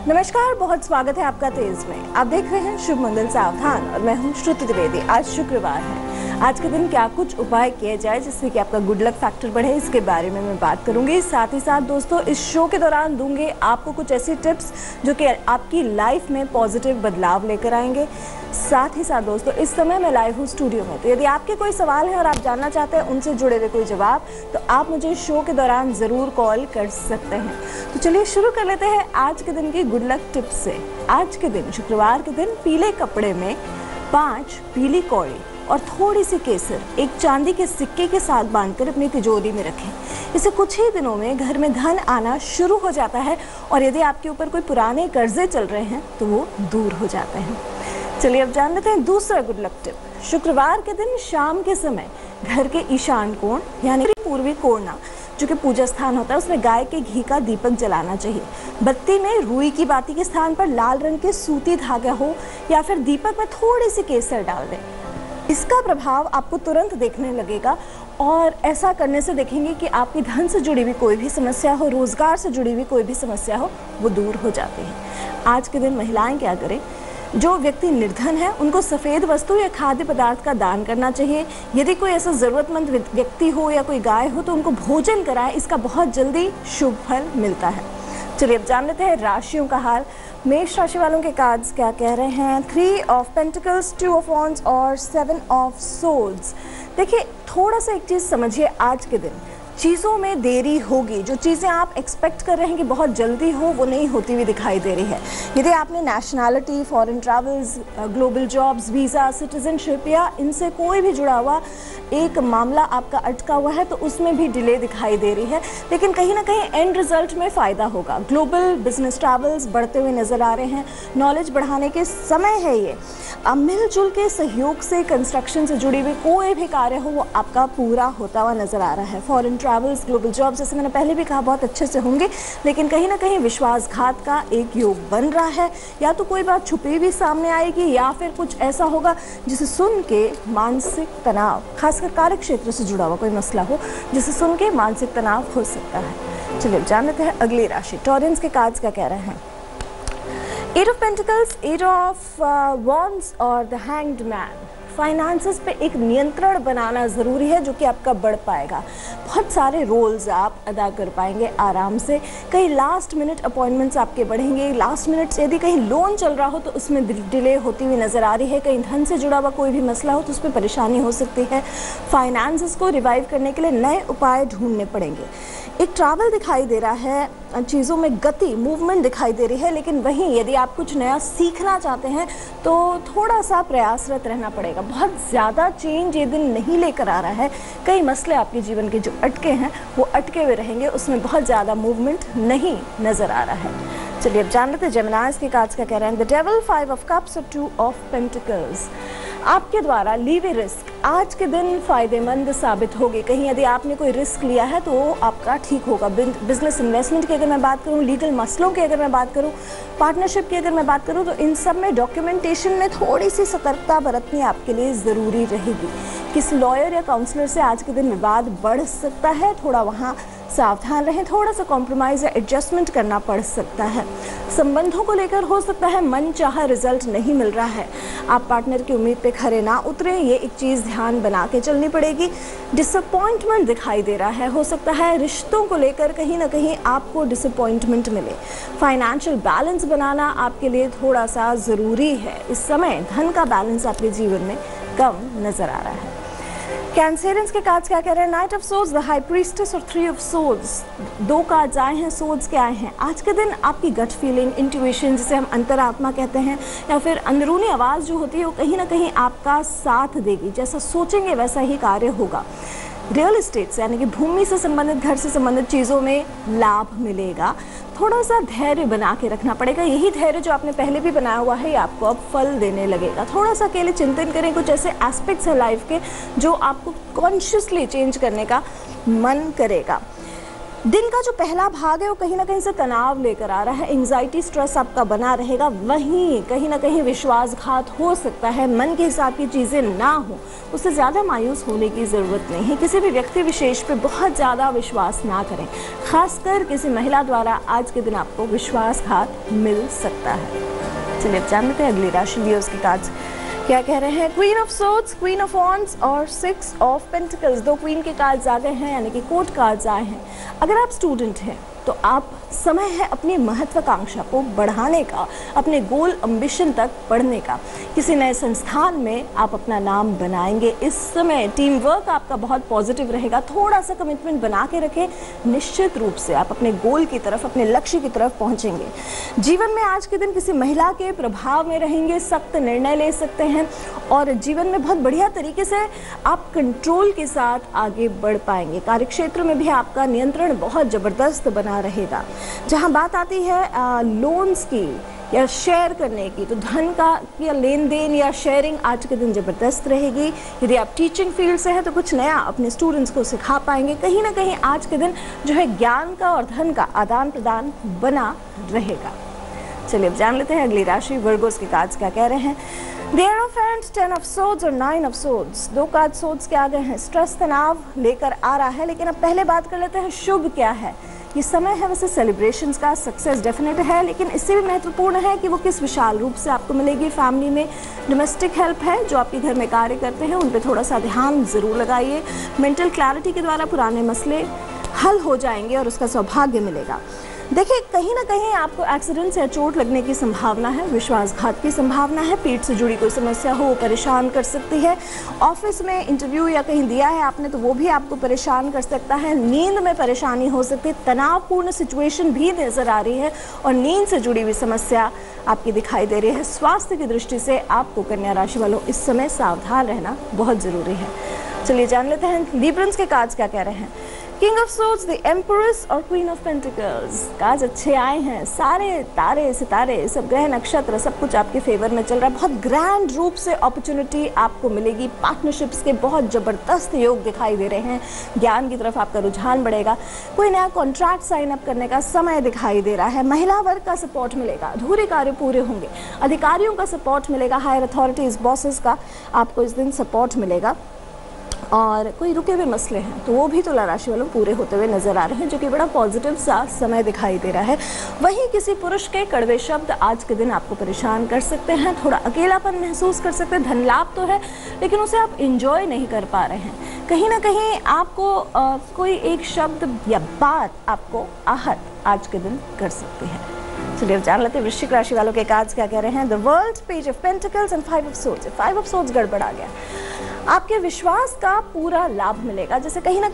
नमस्कार, बहुत स्वागत है आपका तेज में। आप देख रहे हैं शुभ मंगल सावधान और मैं हूं श्रुति द्विवेदी। आज शुक्रवार है। आज के दिन क्या कुछ उपाय किए जाए जिससे कि आपका गुड लक फैक्टर बढ़े, इसके बारे में मैं बात करूंगी। साथ ही साथ दोस्तों, इस शो के दौरान दूंगे आपको कुछ ऐसी टिप्स जो कि आपकी लाइफ में पॉजिटिव बदलाव लेकर आएंगे। साथ ही साथ दोस्तों, इस समय मैं लाइव हूँ स्टूडियो में, तो यदि आपके कोई सवाल है और आप जानना चाहते हैं उनसे जुड़े हुए कोई जवाब, तो आप मुझे इस शो के दौरान ज़रूर कॉल कर सकते हैं। तो चलिए शुरू कर लेते हैं आज के दिन की गुड लक टिप्स से। आज के दिन, शुक्रवार के दिन, पीले कपड़े में 5 पीली कौड़ी और थोड़ी सी केसर एक चांदी के सिक्के के साथ बांधकर अपनी तिजोरी में रखें। इसे कुछ ही दिनों में घर में धन आना शुरू हो जाता है और यदि आपके ऊपर कोई पुराने कर्जे चल रहे हैं तो वो दूर हो जाते हैं। चलिए अब जान लेते हैं दूसरा गुड लक टिप। शुक्रवार के दिन शाम के समय घर के ईशान कोण यानी पूर्वी कोना, जो कि पूजा स्थान होता है, उसमें गाय के घी का दीपक जलाना चाहिए। बत्ती में रुई की बाती के स्थान पर लाल रंग के सूती धागा हो या फिर दीपक में थोड़ी सी केसर डाल दें। इसका प्रभाव आपको तुरंत देखने लगेगा और ऐसा करने से देखेंगे कि आपकी धन से जुड़ी हुई कोई भी समस्या हो, रोजगार से जुड़ी हुई कोई भी समस्या हो, वो दूर हो जाती है। आज के दिन महिलाएं क्या करें? जो व्यक्ति निर्धन है उनको सफ़ेद वस्तु या खाद्य पदार्थ का दान करना चाहिए। यदि कोई ऐसा ज़रूरतमंद व्यक्ति हो या कोई गाय हो तो उनको भोजन कराएं, इसका बहुत जल्दी शुभ फल मिलता है। चलिए अब जान लेते हैं राशियों का हाल। मेष राशि वालों के कार्ड्स क्या कह रहे हैं? 3 ऑफ पेंटिकल्स, 2 ऑफ वॉन्ड्स और 7 ऑफ सोर्ड्स। देखिए, थोड़ा सा एक चीज़ समझिए, आज के दिन चीज़ों में देरी होगी। जो चीज़ें आप एक्सपेक्ट कर रहे हैं कि बहुत जल्दी हो, वो नहीं होती हुई दिखाई दे रही है। यदि आपने nationality, foreign travels, global jobs, visa, citizenship या इनसे कोई भी जुड़ा हुआ एक मामला आपका अटका हुआ है तो उसमें भी डिले दिखाई दे रही है, लेकिन कहीं ना कहीं एंड रिजल्ट में फ़ायदा होगा। ग्लोबल बिजनेस ट्रैवल्स बढ़ते हुए नज़र आ रहे हैं। नॉलेज बढ़ाने के समय है ये। अब मिलजुल के सहयोग से कंस्ट्रक्शन से जुड़ी हुई कोई भी कार्य हो वो आपका पूरा होता हुआ नज़र आ रहा है। फॉरेन ट्रैवल्स, ग्लोबल जॉब, जैसे मैंने पहले भी कहा, बहुत अच्छे से होंगे, लेकिन कहीं ना कहीं विश्वासघात का एक योग बन रहा है। या तो कोई बात छुपी भी सामने आएगी या फिर कुछ ऐसा होगा जिसे सुन के मानसिक तनाव, खासकर कार्य क्षेत्र से जुड़ा हुआ कोई मसला हो जिसे सुन के मानसिक तनाव हो सकता है। चलिए जान लेते हैं अगली राशि। टॉरेंस के कार्ड्स क्या कह रहे हैं? 8 ऑफ पेंटिकल्स, 8 ऑफ वॉन्ड्स और द हैंग्ड मैन। फाइनेंसेस पे एक नियंत्रण बनाना ज़रूरी है जो कि आपका बढ़ पाएगा। बहुत सारे रोल्स आप अदा कर पाएंगे आराम से। कई लास्ट मिनट अपॉइंटमेंट्स आपके बढ़ेंगे। लास्ट मिनट यदि कहीं लोन चल रहा हो तो उसमें डिले होती हुई नज़र आ रही है। कहीं धन से जुड़ा हुआ कोई भी मसला हो तो उस पर परेशानी हो सकती है। फाइनेंसेस को रिवाइव करने के लिए नए उपाय ढूंढने पड़ेंगे। एक ट्रैवल दिखाई दे रहा है, चीज़ों में गति, मूवमेंट दिखाई दे रही है, लेकिन वहीं यदि आप कुछ नया सीखना चाहते हैं तो थोड़ा सा प्रयासरत रहना पड़ेगा। बहुत ज़्यादा चेंज ये दिन नहीं लेकर आ रहा है। कई मसले आपके जीवन के जो अटके हैं वो अटके हुए रहेंगे, उसमें बहुत ज़्यादा मूवमेंट नहीं नज़र आ रहा है। चलिए अब जान लेते हैं जेमिनाइज के कार्ड्स क्या कह रहे हैं। द डेविल, 5 ऑफ कप्स और 2 ऑफ पेंटिकल्स। आपके द्वारा ली हुई रिस्क आज के दिन फ़ायदेमंद साबित होगी। कहीं यदि आपने कोई रिस्क लिया है तो वो आपका ठीक होगा। बिजनेस इन्वेस्टमेंट की अगर मैं बात करूँ, लीगल मसलों की अगर मैं बात करूँ, पार्टनरशिप की अगर मैं बात करूँ, तो इन सब में डॉक्यूमेंटेशन में थोड़ी सी सतर्कता बरतनी आपके लिए ज़रूरी रहेगी। किसी लॉयर या काउंसलर से आज के दिन विवाद बढ़ सकता है, थोड़ा वहाँ सावधान रहें। थोड़ा सा कॉम्प्रोमाइज़ या एडजस्टमेंट करना पड़ सकता है। संबंधों को लेकर हो सकता है मनचाहा रिजल्ट नहीं मिल रहा है। आप पार्टनर की उम्मीद पे खरे ना उतरें, ये एक चीज़ ध्यान बना के चलनी पड़ेगी। डिसअपॉइंटमेंट दिखाई दे रहा है। हो सकता है रिश्तों को लेकर कहीं ना कहीं आपको डिसअपॉइंटमेंट मिले। फाइनेंशियल बैलेंस बनाना आपके लिए थोड़ा सा ज़रूरी है। इस समय धन का बैलेंस आपके जीवन में कम नज़र आ रहा है। कैंसेरियंस के कार्ड्स क्या कह रहे हैं? Night of swords, the high priestess और 3 ऑफ सोर्ड्स। 2 कार्ड्स आए हैं सोर्ड्स के आए हैं। आज के दिन आपकी गट फीलिंग, इंट्यूशन, जिसे हम अंतरात्मा कहते हैं, या फिर अंदरूनी आवाज़ जो होती है वो कहीं ना कहीं आपका साथ देगी। जैसा सोचेंगे वैसा ही कार्य होगा। रियल एस्टेट यानी कि भूमि से संबंधित, घर से संबंधित चीज़ों में लाभ मिलेगा। थोड़ा सा धैर्य बना के रखना पड़ेगा। यही धैर्य जो आपने पहले भी बनाया हुआ है ये आपको अब फल देने लगेगा। थोड़ा सा अकेले चिंतन करें। कुछ ऐसे एस्पेक्ट्स हैं लाइफ के जो आपको कॉन्शियसली चेंज करने का मन करेगा। दिन का जो पहला भाग है वो कहीं ना कहीं से तनाव लेकर आ रहा है, एंग्जाइटी स्ट्रेस आपका बना रहेगा। वहीं कहीं ना कहीं विश्वासघात हो सकता है, मन के हिसाब की चीज़ें ना हो, उससे ज़्यादा मायूस होने की ज़रूरत नहीं है। किसी भी व्यक्ति विशेष पे बहुत ज़्यादा विश्वास ना करें, खासकर किसी महिला द्वारा आज के दिन आपको विश्वासघात मिल सकता है। चलिए अब जान लेते हैं अगली राशि लियोज़ की कार्ड्स क्या कह रहे हैं। Queen of swords, queen of wands और 6 ऑफ पेंटिकल्स, 2 क्वीन के कार्ड्स आ गए हैं, यानी कि कोर्ट कार्ड्स आए हैं। अगर आप स्टूडेंट हैं तो आप समय है अपनी महत्वाकांक्षा को बढ़ाने का, अपने गोल एम्बिशन तक बढ़ने का। किसी नए संस्थान में आप अपना नाम बनाएंगे। इस समय टीम वर्क आपका बहुत पॉजिटिव रहेगा। थोड़ा सा कमिटमेंट बना के रखें, निश्चित रूप से आप अपने गोल की तरफ, अपने लक्ष्य की तरफ पहुंचेंगे। जीवन में आज के दिन किसी महिला के प्रभाव में रहेंगे, सख्त निर्णय ले सकते हैं और जीवन में बहुत बढ़िया तरीके से आप कंट्रोल के साथ आगे बढ़ पाएंगे। कार्यक्षेत्र में भी आपका नियंत्रण बहुत ज़बरदस्त बना रहेगा। जहां बात आती है लोन्स की या शेयर करने की, तो धन का या लेन देन या शेयरिंग आज के दिन ज़बरदस्त रहेगी। यदि आप टीचिंग फील्ड से हैं तो कुछ नया अपने स्टूडेंट्स को सिखा पाएंगे। कहीं ना कहीं आज के दिन जो है ज्ञान का और धन का आदान प्रदान बना रहेगा। चलिए अब जान लेते हैं अगली राशि वर्गोस के कार्ड्स क्या कह रहे हैं। There of hands, 10 of swords और 9 ऑफ सोर्ड्स, 2 कार्ड सोर्ड्स के आ गए हैं। स्ट्रेस तनाव लेकर आ रहा है, लेकिन अब पहले बात कर लेते हैं शुभ क्या है। ये समय है वैसे सेलिब्रेशंस का, सक्सेस डेफिनेट है, लेकिन इससे भी महत्वपूर्ण है कि वो किस विशाल रूप से आपको मिलेगी। फैमिली में डोमेस्टिक हेल्प है, जो आपके घर में कार्य करते हैं उन पे थोड़ा सा ध्यान ज़रूर लगाइए। मेंटल क्लैरिटी के द्वारा पुराने मसले हल हो जाएंगे और उसका सौभाग्य मिलेगा। देखिए कहीं ना कहीं आपको एक्सीडेंट या चोट लगने की संभावना है, विश्वासघात की संभावना है, पीठ से जुड़ी कोई समस्या हो वो परेशान कर सकती है। ऑफिस में इंटरव्यू या कहीं दिया है आपने तो वो भी आपको परेशान कर सकता है। नींद में परेशानी हो सकती है, तनावपूर्ण सिचुएशन भी नज़र आ रही है और नींद से जुड़ी हुई समस्या आपकी दिखाई दे रही है। स्वास्थ्य की दृष्टि से आपको कन्या राशि वालों इस समय सावधान रहना बहुत ज़रूरी है। चलिए जान लेते हैं लिब्रंस के कार्ड्स क्या कह रहे हैं। किंग ऑफ सोर्ड्स, द एम्परेस और क्वीन ऑफ पेंटिकल्स, कार्ड्स अच्छे आए हैं। सारे तारे सितारे सब ग्रह नक्षत्र सब कुछ आपके फेवर में चल रहा है। बहुत ग्रैंड रूप से अपॉर्चुनिटी आपको मिलेगी। पार्टनरशिप्स के बहुत ज़बरदस्त योग दिखाई दे रहे हैं। ज्ञान की तरफ आपका रुझान बढ़ेगा। कोई नया कॉन्ट्रैक्ट साइन अप करने का समय दिखाई दे रहा है। महिला वर्ग का सपोर्ट मिलेगा, अधूरे कार्य पूरे होंगे। अधिकारियों का सपोर्ट मिलेगा, हायर अथॉरिटीज़ बॉसेस का आपको इस दिन सपोर्ट मिलेगा। और कोई रुके हुए मसले हैं तो वो भी तुला राशि वालों पूरे होते हुए नजर आ रहे हैं, जो कि बड़ा पॉजिटिव सा समय दिखाई दे रहा है। वहीं किसी पुरुष के कड़वे शब्द आज के दिन आपको परेशान कर सकते हैं। थोड़ा अकेलापन महसूस कर सकते हैं। धन लाभ तो है लेकिन उसे आप इंजॉय नहीं कर पा रहे हैं। कहीं ना कहीं आपको कोई एक शब्द या बात आपको आहत आज के दिन कर सकती है। चलिए जान लेते हैं वृश्चिक राशि वालों के कार्ड्स क्या कह रहे हैं। The world, page of pentacles and 5 of swords. 5 of swords गड़बड़ आ गया। आपके विश्वास का पूरा लाभ मिलेगा। जैसे कहीं ना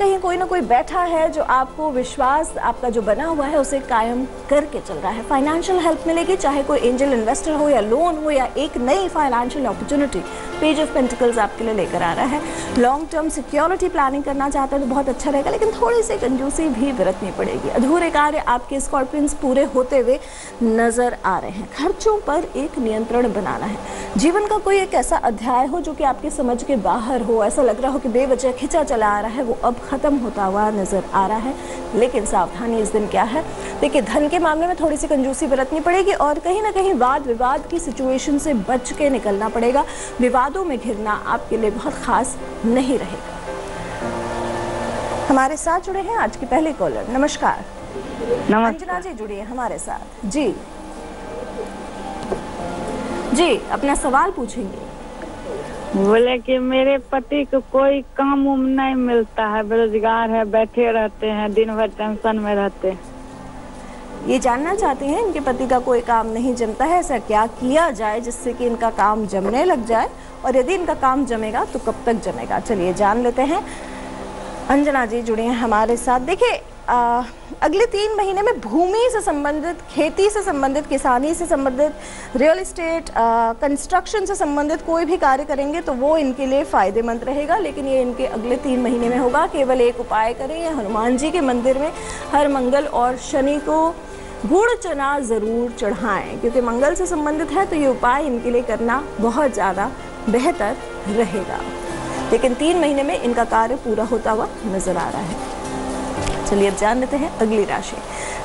कोई बैठा है जो आपको विश्वास आपका जो बना हुआ है उसे कायम करके चल रहा है। फाइनेंशियल हेल्प मिलेगी, चाहे कोई एंजल इन्वेस्टर हो या लोन हो या एक नई financial opportunity page of pentacles आपके लिए लेकर आ रहा है। लॉन्ग टर्म सिक्योरिटी प्लानिंग करना चाहते हैं तो बहुत अच्छा रहेगा, लेकिन थोड़ी सी कंजूसी भी बरतनी पड़ेगी। अधूरे कार्य आपके स्कॉर्पियंस पूरे होते हुए नजर आ रहे हैं। खर्चों पर एक नियंत्रण बनाना है। जीवन का कोई एक ऐसा अध्याय हो जो कि आपके समझ के बाहर हो, ऐसा लग रहा हो कि बेवजह खिंचा चला आ रहा है, वो अब खत्म होता हुआ नजर आ रहा है। लेकिन सावधानी इस दिन क्या है, देखिए धन के मामले में थोड़ी सी कंजूसी बरतनी पड़ेगी और कहीं ना कहीं वाद विवाद की सिचुएशन से बच के निकलना पड़ेगा। विवादों में घिरना आपके लिए बहुत खास नहीं रहेगा। हमारे साथ जुड़े हैं आज की पहली कॉलर। नमस्कार। अंजना जी जुड़ी है हमारे साथ। जी अपना सवाल पूछेंगे। बोले कि मेरे पति को कोई काम उम नहीं मिलता है, बेरोजगार है, बैठे रहते हैं, दिन भर टेंशन में रहते हैं। ये जानना चाहते हैं इनके पति का कोई काम नहीं जमता है, ऐसा क्या किया जाए जिससे कि इनका काम जमने लग जाए, और यदि इनका काम जमेगा तो कब तक जमेगा। चलिए जान लेते हैं। अंजना जी जुड़े हैं हमारे साथ। देखिए अगले 3 महीने में भूमि से संबंधित, खेती से संबंधित, किसानी से संबंधित, रियल एस्टेट, कंस्ट्रक्शन से संबंधित कोई भी कार्य करेंगे तो वो इनके लिए फ़ायदेमंद रहेगा, लेकिन ये इनके अगले 3 महीने में होगा। केवल एक उपाय करें, या हनुमान जी के मंदिर में हर मंगल और शनि को गुड़ चना ज़रूर चढ़ाएं, क्योंकि मंगल से संबंधित है तो ये उपाय इनके लिए करना बहुत ज़्यादा बेहतर रहेगा। लेकिन 3 महीने में इनका कार्य पूरा होता हुआ नज़र आ रहा है। चलिए अब जान लेते हैं अगली राशि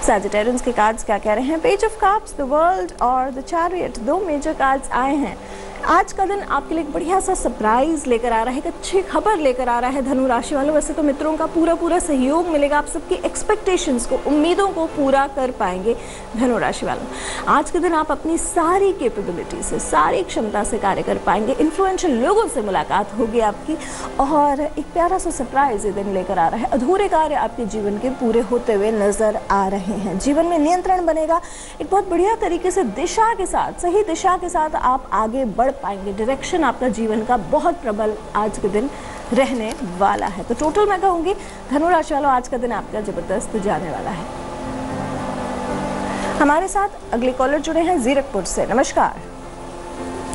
सैजिटेरियंस के कार्ड्स क्या कह रहे हैं। Page of cups, the world और द चैरियट, दो मेजर कार्ड्स आए हैं। आज का दिन आपके लिए एक बढ़िया सा सरप्राइज लेकर आ रहा है, एक अच्छी खबर लेकर आ रहा है धनु राशि वालों। वैसे तो मित्रों का पूरा सहयोग मिलेगा, आप सबकी एक्सपेक्टेशंस को, उम्मीदों को पूरा कर पाएंगे धनु राशि वालों। आज के दिन आप अपनी सारी कैपेबिलिटी से, सारी क्षमता से कार्य कर पाएंगे। इन्फ्लुएंशियल लोगों से मुलाकात होगी आपकी और एक प्यारा सा सरप्राइज ये दिन लेकर आ रहा है। अधूरे कार्य आपके जीवन के पूरे होते हुए नजर आ रहे हैं। जीवन में नियंत्रण बनेगा, एक बहुत बढ़िया तरीके से दिशा के साथ, सही दिशा के साथ आप आगे बढ़ पाएंगे। डायरेक्शन आपका जीवन का बहुत प्रबल आज के दिन रहने वाला है। तो टोटल मैं कहूंगी धनु राशि वालों आज का दिन आपका जबरदस्त जाने वाला है। हमारे साथ अगले कॉलर जुड़े हैं जीरकपुर से। नमस्कार।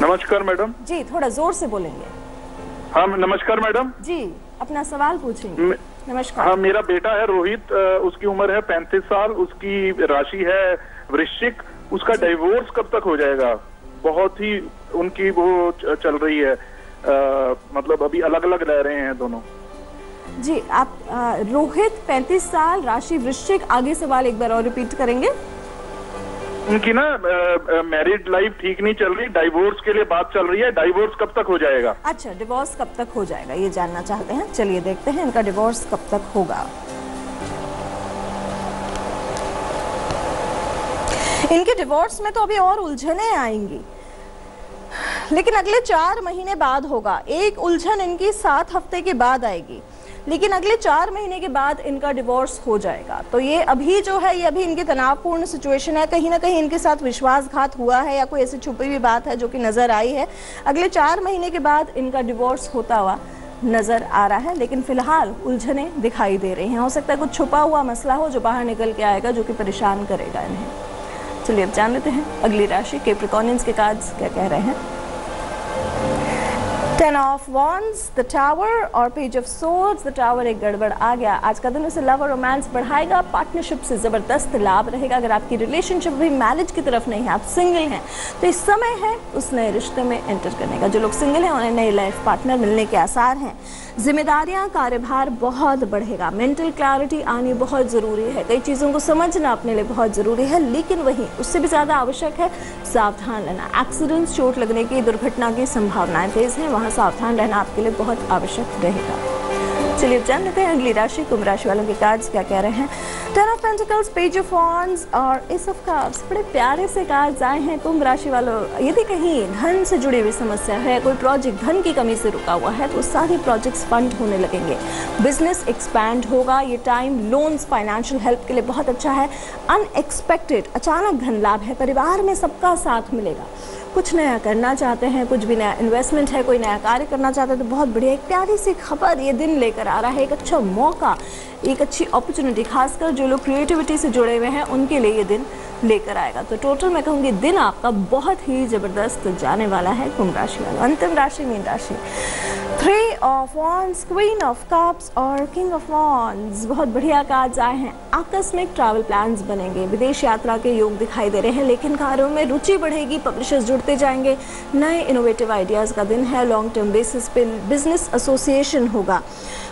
नमस्कार मैडम जी, थोड़ा जोर से बोलेंगे। हाँ नमस्कार मैडम जी, अपना सवाल पूछेंगे। नमस्कार। हाँ, मेरा बेटा है रोहित, उसकी उम्र है 35 साल, उसकी राशि है वृश्चिक। उसका डिवोर्स कब तक हो जाएगा? बहुत ही उनकी वो चल रही है, मतलब अभी अलग अलग रह रहे हैं दोनों। जी, आप रोहित 35 साल, राशि वृश्चिक, आगे सवाल एक बार और रिपीट करेंगे। उनकी ना मैरिड लाइफ ठीक नहीं चल रही, डिवोर्स के लिए बात चल रही है। डिवोर्स कब तक हो जाएगा? अच्छा, डिवोर्स कब तक हो जाएगा ये जानना चाहते हैं। चलिए देखते हैं इनका डिवोर्स कब तक होगा। इनके डिवोर्स में तो अभी और उलझने आएंगी, लेकिन अगले 4 महीने बाद होगा। एक उलझन इनकी 7 हफ्ते के बाद आएगी, लेकिन अगले 4 महीने के बाद इनका डिवोर्स हो जाएगा। तो ये अभी जो है, ये अभी इनकी तनावपूर्ण सिचुएशन है। कहीं ना कहीं इनके साथ विश्वासघात हुआ है या कोई ऐसी छुपी हुई बात है जो कि नजर आई है। अगले 4 महीने के बाद इनका डिवोर्स होता हुआ नजर आ रहा है, लेकिन फिलहाल उलझने दिखाई दे रही हैं। हो सकता है कुछ छुपा हुआ मसला हो जो बाहर निकल के आएगा, जो कि परेशान करेगा इन्हें। चलिए अब जान लेते हैं अगली राशि कैप्रिकॉर्नियंस के कार्ड्स क्या कह रहे हैं। 10 ऑफ वॉन्ड्स, द टावर और page of swords. The tower एक गड़बड़ आ गया। आज का दिन उसे लव और रोमांस बढ़ाएगा, पार्टनरशिप से जबरदस्त लाभ रहेगा। अगर आपकी रिलेशनशिप भी मैरिज की तरफ नहीं है, आप सिंगल हैं, तो इस समय है उस नए रिश्ते में एंटर करने का। जो लोग सिंगल हैं उन्हें नई लाइफ पार्टनर मिलने के आसार हैं। जिम्मेदारियां, कार्यभार बहुत बढ़ेगा। मेंटल क्लैरिटी आनी बहुत ज़रूरी है। कई चीज़ों को समझना अपने लिए बहुत ज़रूरी है, लेकिन वहीं उससे भी ज़्यादा आवश्यक है सावधान रहना। एक्सीडेंट्स, चोट लगने की, दुर्घटना की संभावनाएं तेज हैं, वहाँ सावधान रहना आपके लिए बहुत आवश्यक रहेगा। चलिए जान लेते हैं अगली राशि कुंभ राशि वालों के कार्ड्स क्या कह रहे हैं। 10 of pentacles, page of wands और एस ऑफ कप्स। बड़े प्यारे से कार्ड्स आए हैं कुंभ राशि वालों। यदि कहीं धन से जुड़ी हुई समस्या है, कोई प्रोजेक्ट धन की कमी से रुका हुआ है, तो सारे प्रोजेक्ट्स फंड होने लगेंगे। बिजनेस एक्सपैंड होगा। ये टाइम लोन्स, फाइनेंशियल हेल्प के लिए बहुत अच्छा है। अनएक्सपेक्टेड अचानक धन लाभ है। परिवार में सबका साथ मिलेगा। कुछ नया करना चाहते हैं, कुछ भी नया इन्वेस्टमेंट है, कोई नया कार्य करना चाहते हैं, तो बहुत बढ़िया एक प्यारी सी खबर ये दिन लेकर आ रहा है। एक अच्छा मौका, एक अच्छी अपॉर्चुनिटी, खासकर जो लोग क्रिएटिविटी से जुड़े हुए हैं उनके लिए ये दिन लेकर आएगा। तो टोटल मैं कहूँगी दिन आपका बहुत ही जबरदस्त जाने वाला है कुंभ राशि वाला। अंतिम राशि मीन राशि। 3 of wands, queen of cups और किंग ऑफ वॉन्ड्स। बहुत बढ़िया कार्ड्स आए हैं। आकस्मिक ट्रैवल प्लान्स बनेंगे, विदेश यात्रा के योग दिखाई दे रहे हैं, लेखन कार्यों में रुचि बढ़ेगी, पब्लिशर्स जुड़ते जाएंगे, नए इनोवेटिव आइडियाज़ का दिन है। लॉन्ग टर्म बेसिस पे बिजनेस एसोसिएशन होगा।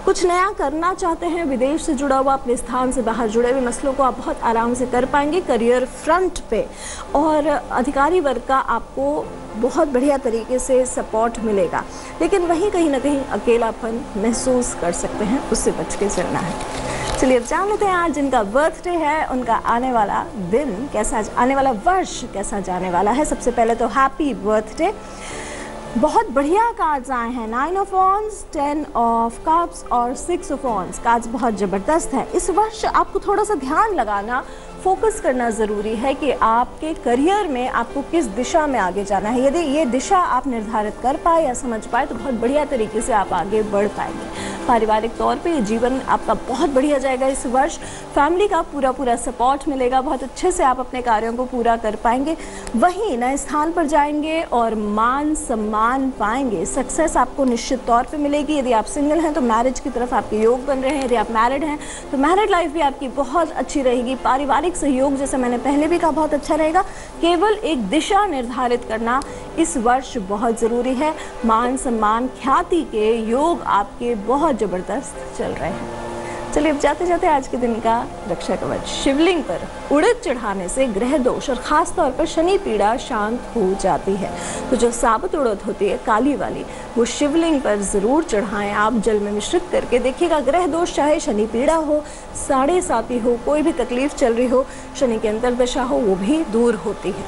कुछ नया करना चाहते हैं, विदेश से जुड़ा हुआ, अपने स्थान से बाहर जुड़े हुए मसलों को आप बहुत आराम से कर पाएंगे करियर फ्रंट पे, और अधिकारी वर्ग का आपको बहुत बढ़िया तरीके से सपोर्ट मिलेगा। लेकिन वहीं कहीं ना कहीं अकेलापन महसूस कर सकते हैं, उससे बच के चलना है। चलिए अब जान लेते हैं आज जिनका बर्थडे है उनका आने वाला दिन कैसा, आने वाला वर्ष कैसा जाने वाला है। सबसे पहले तो हैप्पी बर्थडे। बहुत बढ़िया कार्ड्स आए हैं। 9 ऑफ वॉन्ड्स, 10 ऑफ कप्स और 6 ऑफ वॉन्ड्स। कार्ड्स बहुत ज़बरदस्त है। इस वर्ष आपको थोड़ा सा ध्यान लगाना, फोकस करना ज़रूरी है कि आपके करियर में आपको किस दिशा में आगे जाना है। यदि ये दिशा आप निर्धारित कर पाए या समझ पाए तो बहुत बढ़िया तरीके से आप आगे बढ़ पाएंगे। पारिवारिक तौर पे ये जीवन आपका बहुत बढ़िया जाएगा इस वर्ष। फैमिली का पूरा सपोर्ट मिलेगा, बहुत अच्छे से आप अपने कार्यों को पूरा कर पाएंगे। वहीं नए स्थान पर जाएंगे और मान सम्मान पाएंगे। सक्सेस आपको निश्चित तौर पे मिलेगी। यदि आप सिंगल हैं तो मैरिज की तरफ आपके योग बन रहे हैं। यदि आप मैरिड हैं तो मैरिड लाइफ भी आपकी बहुत अच्छी रहेगी। पारिवारिक सहयोग, जैसे मैंने पहले भी कहा, बहुत अच्छा रहेगा। केवल एक दिशा निर्धारित करना इस वर्ष बहुत ज़रूरी है। मान सम्मान, ख्याति के योग आपके बहुत ज़बरदस्त चल रहे हैं। चलिए अब जाते जाते आज के दिन का रक्षा कवच। शिवलिंग पर उड़द चढ़ाने से ग्रह दोष और खास तौर पर शनि पीड़ा शांत हो जाती है। तो जो साबुत उड़द होती है काली वाली, वो शिवलिंग पर जरूर चढ़ाएं आप जल में मिश्रित करके। देखिएगा ग्रह दोष चाहे शनि पीड़ा हो, साढ़े साती हो, कोई भी तकलीफ चल रही हो, शनि की अंतर्दशा हो, वो भी दूर होती है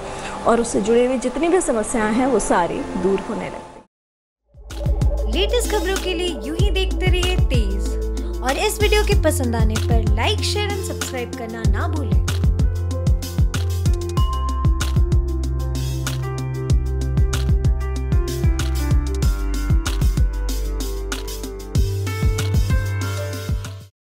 और उससे जुड़ी हुई जितनी भी समस्याएं हैं वो सारी दूर होने लगती है। लेटेस्ट खबरों के लिए यूं ही देखते रहिए तेज, और इस वीडियो के पसंद आने पर लाइक, शेयर एंड सब्सक्राइब करना ना भूलें।